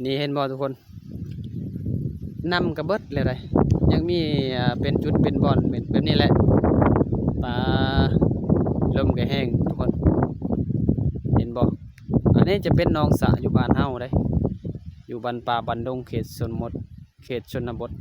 นี่เห็นบ่ทุกคนนำกระเบิดเลยไรยังมีเป็นจุดเป็นบอลเป็นแบบนี้แหละปลาลมก็แห้งทุกคนเห็นบ่อันนี้จะเป็นหนองสระอยู่บ้านเฮาได้อยู่บ้านป่าบ้านดงเขตชนบทเขตชนบท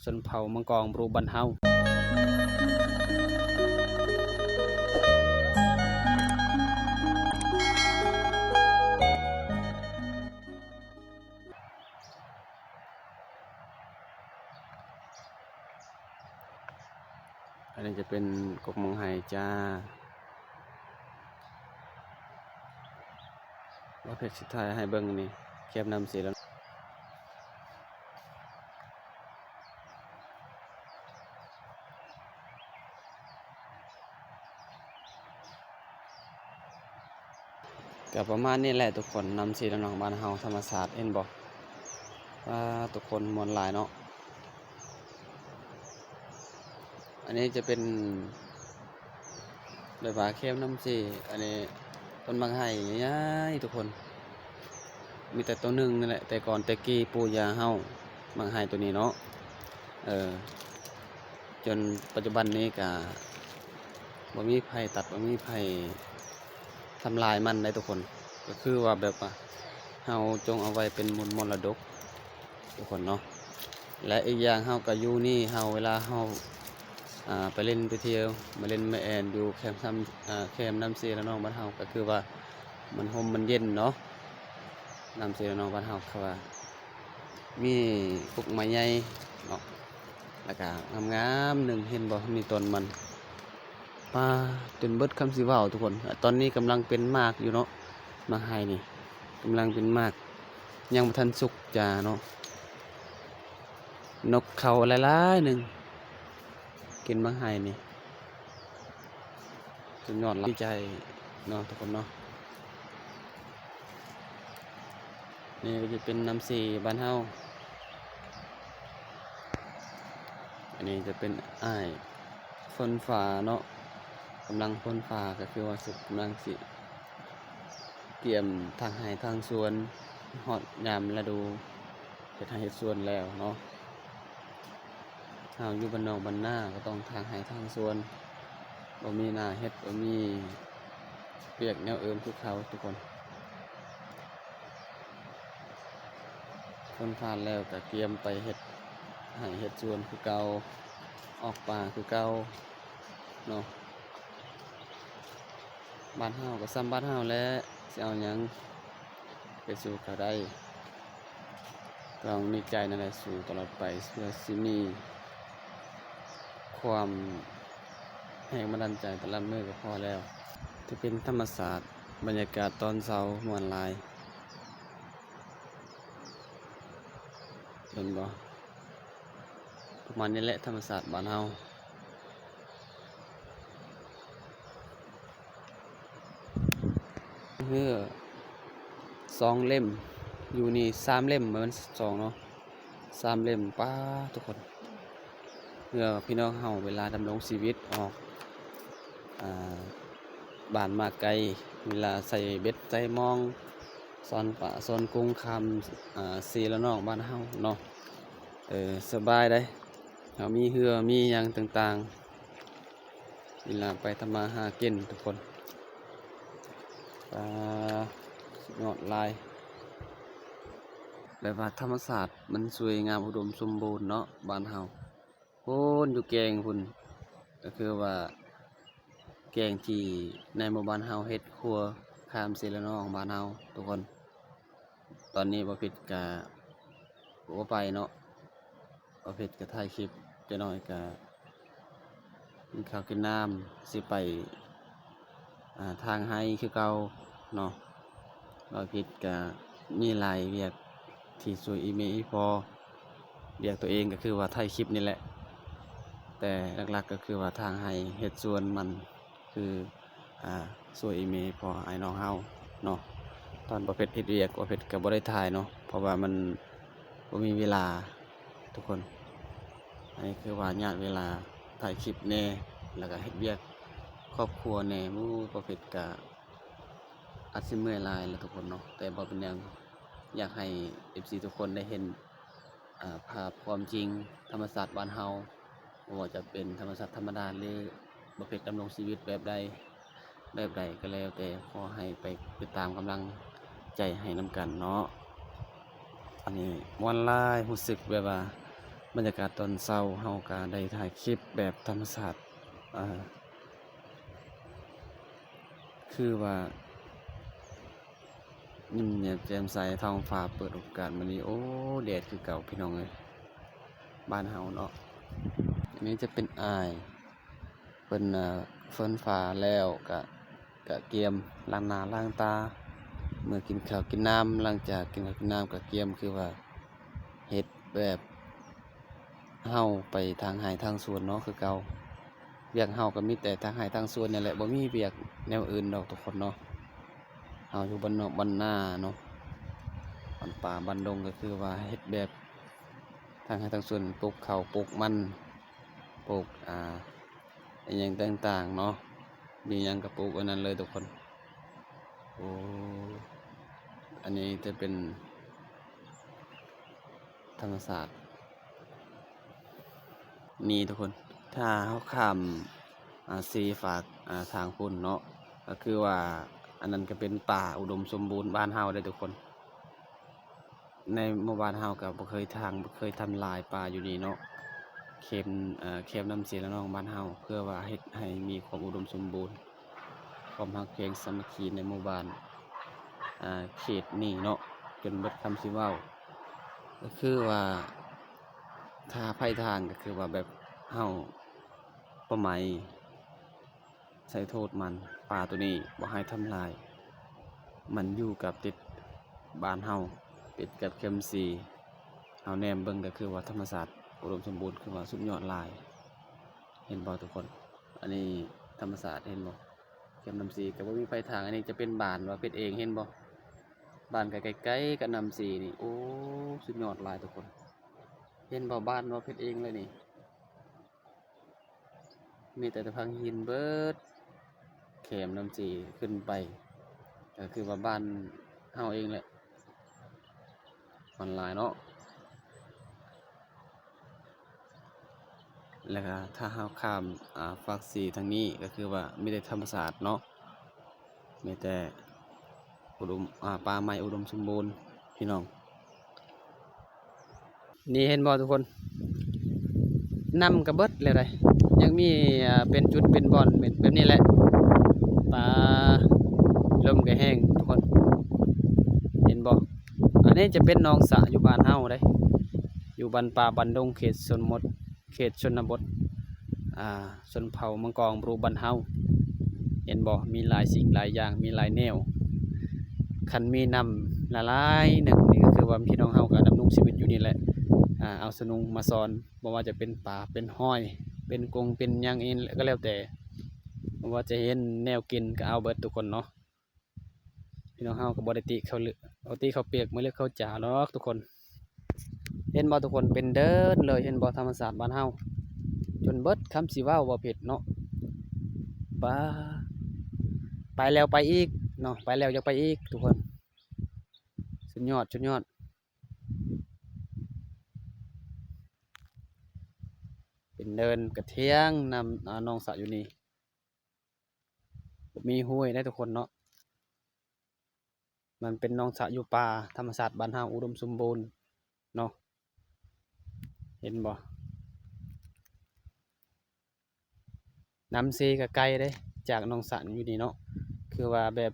ชนเผ่ามังกรบรูบ้านเฮาอันนี้จะเป็นกกมังไฮจ้าว่าเพชรสุดท้ายให้เบิ้งนี่แคบนำสีแล้วก็ประมาณนี้แหละทุกคนนำสีแล้วน้องบ้านเฮาธรรมศาสตร์เห็นบอกว่าทุกคนมวลหลายเนาะอันนี้จะเป็นใบผาเข้มน้ำสีอันนี้ต้นบางไห่ย้ายทุกคนมีแต่ตัวหนึ่งนี่แหละแต่ก่อนแต่กี้ปูยาเฮาบางไห่ตัวนี้เนาะจนปัจจุบันนี้ก็บ่มีไผตัดบ่มีไผทำลายมันได้ทุกคนก็คือว่าแบบว่าเฮาจงเอาไว้เป็นมรดกทุกคนเนาะและอีกอย่างเฮาก็อยู่นี่เฮาเวลาเฮาไปเล่นไปเที่ยวมาเล่นมาแอนอยู่แคมป์แคมป์น้ำเสียแล้วน้องบ้านเฮาก็คือว่ามันห่มมันเย็นเนาะน้ำเสียแล้วน้องบ้านเฮาคือว่ามีปลูกไม้ใหญ่เนาะแล้วก็งามๆหนึ่งเห็นบ่มีต้นมันปลาจนเบิดคำสิเว้าทุกคนตอนนี้กำลังเป็นมากอยู่เนาะมาให้นี่กำลังเป็นมากยังบ่ทันสุกจ้าเนาะนกเขาหลายๆหนึ่งกินบางไห้นี่สุดยอดดีใจเนาะทุกคนเนาะนี่ก็จะเป็นน้ำสีบ้านเฮาอันนี้จะเป็นอ้ายฝนฟ้าเนาะกำลังฝนฟ้าก็คือว่าสุดกำลังสิเตรียมทางไห้ทางสวนฮอดยามฤดูเฮ็ดไห้เฮ็ดสวนแล้วเนาะเฮาอยู่บ้านนอกบ้านนาก็ต้องทางไห้ทางสวนบ่มีนาเฮ็ดบ่มีเปียกแนวทุกเขาทุกคนคนผ่านแล้วก็เตรียมไปเฮ็ดไห้เฮ็ดสวนคือเก่าออกป่าคือเก่าเนาะบ้านเฮาก็ซ้ำบ้านเฮาแล้วสิเอาหยังไปสู่เขาได้ต้องมีใจนั่นแหละสู่ตลอดไปเพื่อสิมีความแรงบันดาลใจแต่ละมื้อก็พอแล้วจะเป็นธรรมศาสตร์บรรยากาศตอนเช้าม่วนหลายเห็นบ่ประมาณนี้แหละธรรมศาสตร์บ้านเฮาเฮือ2 เล่มอยู่นี่3 เล่มเหมือน2เนาะ3 เล่มป้าทุกคนเพื่อพี่น้องเฮาเวลาดำรงชีวิตออกบ้านมาไกลเวลาใส่เบ็ดใส่มองซอนป่าซอนกุ้งคำสีละนองบ้านเฮาเนาะสบายได้เฮามีเหือมีหยังต่างๆเวลาไปทำมาหากินทุกคนยอดลายแบบว่าธรรมศาสตร์มันสวยงามอุดมสมบูรณ์เนาะบ้านเฮาพุ่นอยู่แกงพุ่นก็คือว่าแกงที่ในหมู่บ้านเฮาเฮ็ดครัวข้ามศิลนองบ้านเฮาทุกคนตอนนี้บ่ผิดกะบ่ไปเนาะบ่ผิดกะถ่ายคลิปจะน้อยกะกินข้าวกินน้ำสิไปทางไห้คือเก่าเนาะบ่ผิดกะมีหลายเวียกที่สวยอีเมอีพอเรียกตัวเองก็คือว่าถ่ายคลิปนี่แหละแต่หลักๆก็คือว่าทางไห้เฮ็ดสวนมันคือสวยอีเมพอไอ้น้องเฮาเนาะตอนประเภทเฮ็ดเวียกประเภทก็บ่ได้ถ่ายเนาะเพราะว่ามันบ่มีเวลาทุกคนอันนี้คือว่าญาติเวลาถ่ายคลิปแน่แล้วก็เฮ็ดเวียกครอบครัวแน่ประเภทก็อาจสิเมื่อยหลายแล้วทุกคนเนาะแต่บ่เป็นหยัง อยากให้ FC ทุกคนได้เห็นภาพความจริงธรรมศาสตร์บ้านเฮาบ่ว่าจะเป็นธรรมศาสตร์ธรรมดาหรือประเภทดำรงชีวิตแบบใดก็แล้วแต่ขอให้ไปติดตามกำลังใจให้นำกันเนาะอันนี้ม่วนหลายรู้สึกแบบว่าบรรยากาศตอนเช้าเฮาก็ได้ถ่ายคลิปแบบธรรมศาสตร์คือว่ายิ้มแย้มแจ่มใสท้องฟ้าเปิดโอกาสมื้อนี้โอ้แดดคือเก่าพี่น้องเอ้ยบ้านเฮาเนาะอันนี้จะเป็นอ้ายเพิ่นเฟิ้นฟ้าแล้วก็เกียมล้างหน้าล้างตาเมื่อกินข้าวกินน้ำหลังจากกินข้าวกินน้ำก็เกียมคือว่าเฮ็ดแบบเฮาไปทางไร่ทางสวนเนาะคือเก่าเวียกเฮาก็มีแต่ทางไร่ทางสวนนี่แหละบ่มีเวียกแนวอื่นดอกทุกคนเนาะเฮาอยู่บ้านนอกบ้านนาเนาะบ้านป่าบ้านดงก็คือว่าเฮ็ดแบบทางไร่ทางสวนปลูกข้าวปลูกมันปลูกอหยังต่างๆเนาะมีหยังก็ปลูกอันนั้นเลยทุกคนโอ้อันนี้จะเป็นธรรมศาสตร์นี่ทุกคนถ้าเฮาข้ามซีฝากทางพุ่นเนาะก็คือว่าอันนั้นก็เป็นป่าอุดมสมบูรณ์บ้านเฮาได้ทุกคนในหมู่บ้านเฮาก็บ่เคยทำลายป่าอยู่นี่เนาะเข็มน้ำเสียและน้องบ้านเฮาเพื่อว่าเฮ็ดให้มีความอุดมสมบูรณ์ความรักเพลงสามัคคีในหมู่บ้านเขตนี้เนาะจนเบิดคำสิเว้าก็คือว่าถ้าไผทานก็คือว่าแบบเฮาประไหมใส่โทษมันป่าตัวนี้บ่ให้ทำลายมันอยู่กับติดบ้านเฮาติดกับเข็มสีเฮาแนมเบิ่งก็คือว่าธรรมศาสตร์อุดมสมบูรณ์คือว่าสุดยอดหลายเห็นบ่ทุกคนอันนี้ธรรมศาสตร์เห็นบ่เข็มนำสีก็บ่มีไผทางอันนี้จะเป็นบ้านว่าเป็นเองเห็นบ่บ้านก็ใกล้ๆกับนำสีนี่โอ้สุดยอดหลายทุกคนเห็นบ่บ้านว่าเฮ็ดเองเลยนี่มีแต่พังหินเบิดแขมน้ำสีขึ้นไปก็คือว่าบ้านเฮาเองแหละมันหลายเนาะแล้วก็ถ้าเฮาข้ามฝั่งสีทางนี้ก็คือว่ามีแต่ธรรมศาสตร์เนาะมีแต่อุดมป่าไม้อุดมสมบูรณ์พี่น้องนี่เห็นบ่ทุกคนนำกระเบิดเลยได้ยังมีเป็นจุดเป็นบ่อนเป็นแบบนี้แหละป่าลมก็แห้งทุกคนเห็นบ่อันนี้จะเป็นหนองสระอยู่บ้านเฮาได้อยู่บ้านป่าบ้านดงเขตชนบทชนเผ่ามังกรบรูบ้านเฮาเห็นบ่มีหลายสิ่งหลายอย่างมีหลายแนวคันมีนำละลายหนึ่งนี่ก็คือว่าพี่น้องเฮาก็ดำรงชีวิตอยู่นี่แหละเอาสนุงมาสอนบ่ว่าจะเป็นป่าเป็นห้อยเป็นกงเป็นหยังเองก็แล้วแต่บ่ว่าจะเห็นแนวกินก็เอาเบิดทุกคนเนาะพี่น้องเฮาก็บ่ได้ติเขาเลือกเอาติเขาเปียกมื้อเลือกเขาจ๋าหรอกทุกคนเห็นบ่ทุกคนเป็นเดินเลยเห็นบ่ธรรมศาสตร์บ้านเฮาจนเบิดคำสิเว้าบ่ผิดเนาะป้าไปแล้วไปอีกเนาะไปแล้วอยากไปอีกทุกคนสุดยอดเป็นเดินกระเทียงนำนองสระอยู่นี่มีห้วยได้ทุกคนเนาะมันเป็นนองสระอยู่ป่าธรรมศาสตร์บ้านเฮาอุดมสมบูรณ์เนาะเห็นบ่น้ำซีก็ไกลเด้จากนองสระอยู่นี่เนาะคือว่าแบบ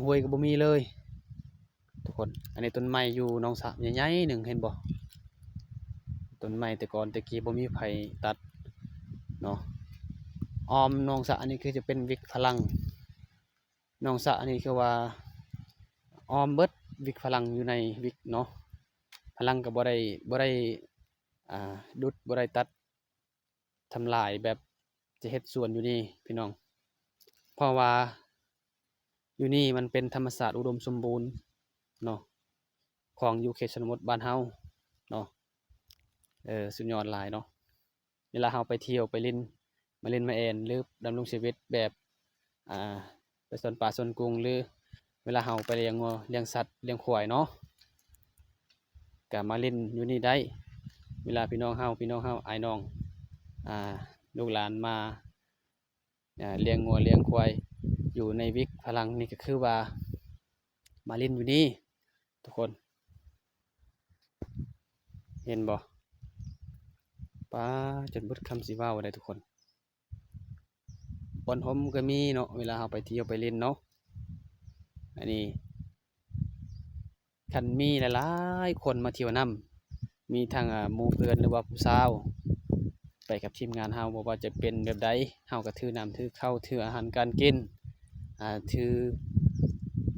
ห้วยก็บ่มีเลยทุกคนอันนี้ต้นไม้อยู่นองสระใหญ่ๆหนึ่งเห็นบ่ต้นไม้แต่ก่อนตะกี้บ่มีไผตัดเนาะออมนองสระอันนี้คือจะเป็นวิกพลังนองสระอันนี้คือว่าออมเบิดวิกพลังอยู่ในวิกเนาะพลังก็บ่ได้ดุดบ่ได้ตัดทำลายแบบจะเฮ็ดสวนอยู่นี่พี่น้องเพราะว่าอยู่นี่มันเป็นธรรมศาสตร์อุดมสมบูรณ์เนาะของอยู่เขตชนบทบ้านเฮาเนาะสุดยอดหลายเนาะเวลาเฮาไปเที่ยวไปเล่นมาแอนหรือดำรงชีวิตแบบไปสวนป่าสวนกรุงหรือเวลาเฮาไปเลี้ยงงัวเลี้ยงสัตว์เลี้ยงควายเนาะ ก็มาเล่นอยู่นี่ได้เวลาพี่น้องเฮาไอ้น้องอ่าลูกหลานมาเลี้ยงงัวเลี้ยงควายอยู่ในวิกพลังนี่ก็คือว่ามาเล่นอยู่นี่ทุกคนเห็นบ่ป้าจนเบิดคำสิเว้าได้ทุกคนบอนหอมก็มีเนาะเวลาเราไปเที่ยวไปเล่นเนาะอันนี้คันมีหลายๆคนมาเที่ยวนํมีทั้งหมู่เพื่อนหรือว่าผู้สาวไปกับทีมงานเฮาบ่ว่าจะเป็นแบบใดเฮาก็ถือน้ำถือข้าวถืออาหารการกินถือ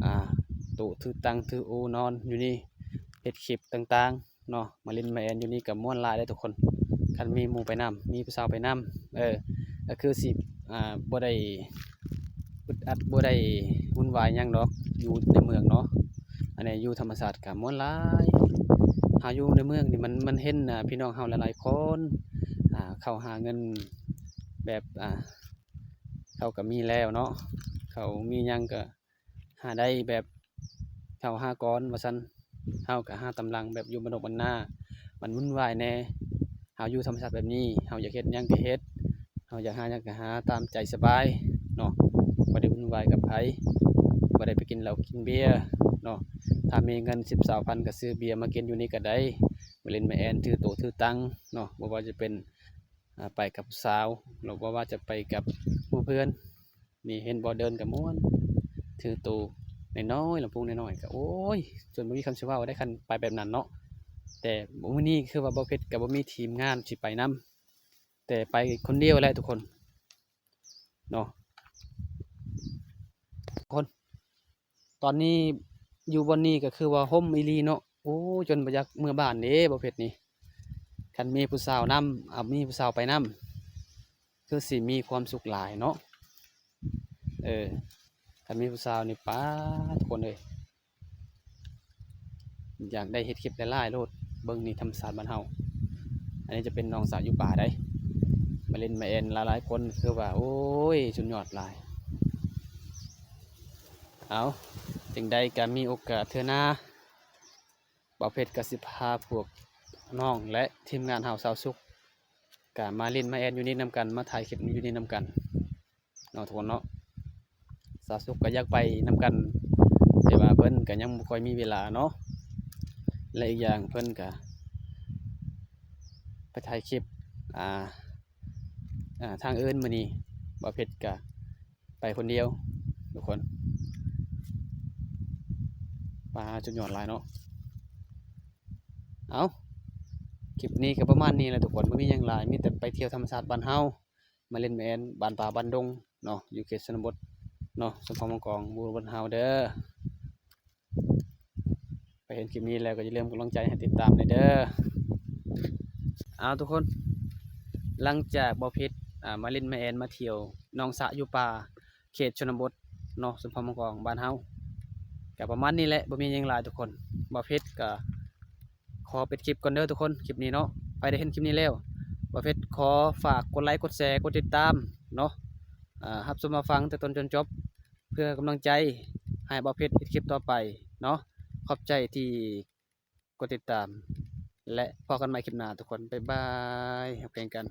อ่าโต๊ะถือตังถือโอนอนอยู่นี่เฮ็ดคลิปต่างๆเนาะมาเล่นมาแอนอยู่นี่ก็ม่วนหลายเด้อทุกคนคันมีหมู่ไปนํมีผู้สาวไปนํก็คือสิบ่ได้อึดอัดบ่ได้วุ่นวายหยังดอกอยู่ในเมืองเนาะอันนี้อยู่ธรรมศาสตร์ก็ม่วนหลายหาอยู่ในเมืองนี่มันเห็นพี่น้องเฮาหลายๆคนเข้าหาเงินแบบเขาก็มีแล้วเนาะเขามีหยังก็หาได้แบบเขาหาก้อนว่าซั่นเฮาก็หาตำลังแบบอยู่บ้านนอกบ้านนามันวุ่นวายแน่เฮาอยู่ธรรมชาติแบบนี้เฮาอยากเฮ็ดหยังก็เฮ็ดเฮาอยากหาหยังก็หาตามใจสบายเนาะบ่ได้วุ่นวายกับไผบ่ได้ไปกินเหล้ากินเบียร์เนาะถ้ามีเงิน10-20,000ก็ซื้อเบียร์มากินอยู่นี่ก็ได้มาเล่นมาแอนถือโต๊ะถือตังเนาะบ่ว่าจะเป็นไปกับสาวหรือว่าจะไปกับหมู่เพื่อนนี่เห็นบ่เดินก็ม่วนถือตู้น้อยๆลำโพงน้อยๆก็โอ้ยจนบ่มีคำสิเว้าได้คันไปแบบนั้นเนาะแต่มื้อนี้คือว่าบ่เพชรก็บ่มีทีมงานสิไปนํแต่ไปคนเดียวแหละทุกคนเนาะคนตอนนี้อยู่บนนี้ก็คือว่าห่มอีหลีเนาะโอ้จนบ่อยากเมื่อบ้านเด้บ่เพชรนี่คันมีผู้สาวนํมีผู้สาวไปนํคือสิมีความสุขหลายเนาะคันมีผู้สาวนี่ป๊าทุกคนเอ้ยอยากได้เฮ็ดคลิปหลายๆโลดเบิ่งนี่ธรรมศาสตร์บ้านเฮาอันนี้จะเป็นน้องสาวอยู่ป่าได้มาเล่นมาแอนหลายๆคนคือว่าโอ้ยสุดยอดหลายเอาจึงใดก็มีโอกาสเทื่อหน้าบ่าวเพชรก็สิพาพวกน้องและทีมงานเฮาสาวสุขก็มาเล่นมาแอนอยู่นี่นํกันมาถ่ายคลิปอยู่นี่นํกันเนาะทุกคนเนาะสาวสุขก็อยากไปนํกันแต่ว่าเพิ่นก็ยังบ่ค่อยมีเวลาเนาะและอีกอย่างเพิ่นก็ไปถ่ายคลิปทางอื่นมื้อนี้บ่าวเพชรก็ไปคนเดียวทุกคนปลาจุดยอดหลายเนาะเอาคลิปนี้ก็ประมาณนี้แหละทุกคนบ่มีหยังหลายมีแต่ไปเที่ยวธรรมชาติบ้านเฮามาเล่นแม่นบ้านป่าบ้านดงเนาะอยู่เขตชนบทเนาะสมพรมังกรหมู่บ้านเฮาเด้อไปเห็นคลิปนี้แล้วก็อย่าลืมกำลังใจให้ติดตามเด้อเอาทุกคนหลังจากบ่าวเพชรมาเล่นแม่แอนมาเที่ยวหนองสะอยู่ป่าเขตชนบทเนาะสมพรมังกรบ้านเฮาก็ประมาณนี้แหละบ่มีหยังหลายทุกคนบ่าวเพชรก็ขอปิดคลิปก่อนเด้อทุกคนคลิปนี้เนาะไปได้เห็นคลิปนี้แล้วบ่าวเพชรขอฝากกดไลค์กดแชร์กดติดตามเนาะรับชมมาฟังแต่ต้นจนจบเพื่อกำลังใจให้บ่าวเพชรคลิปต่อไปเนาะขอบใจที่กดติดตามและพบกันใหม่คลิปหน้าทุกคนบ๊ายบายครับเพลงกัน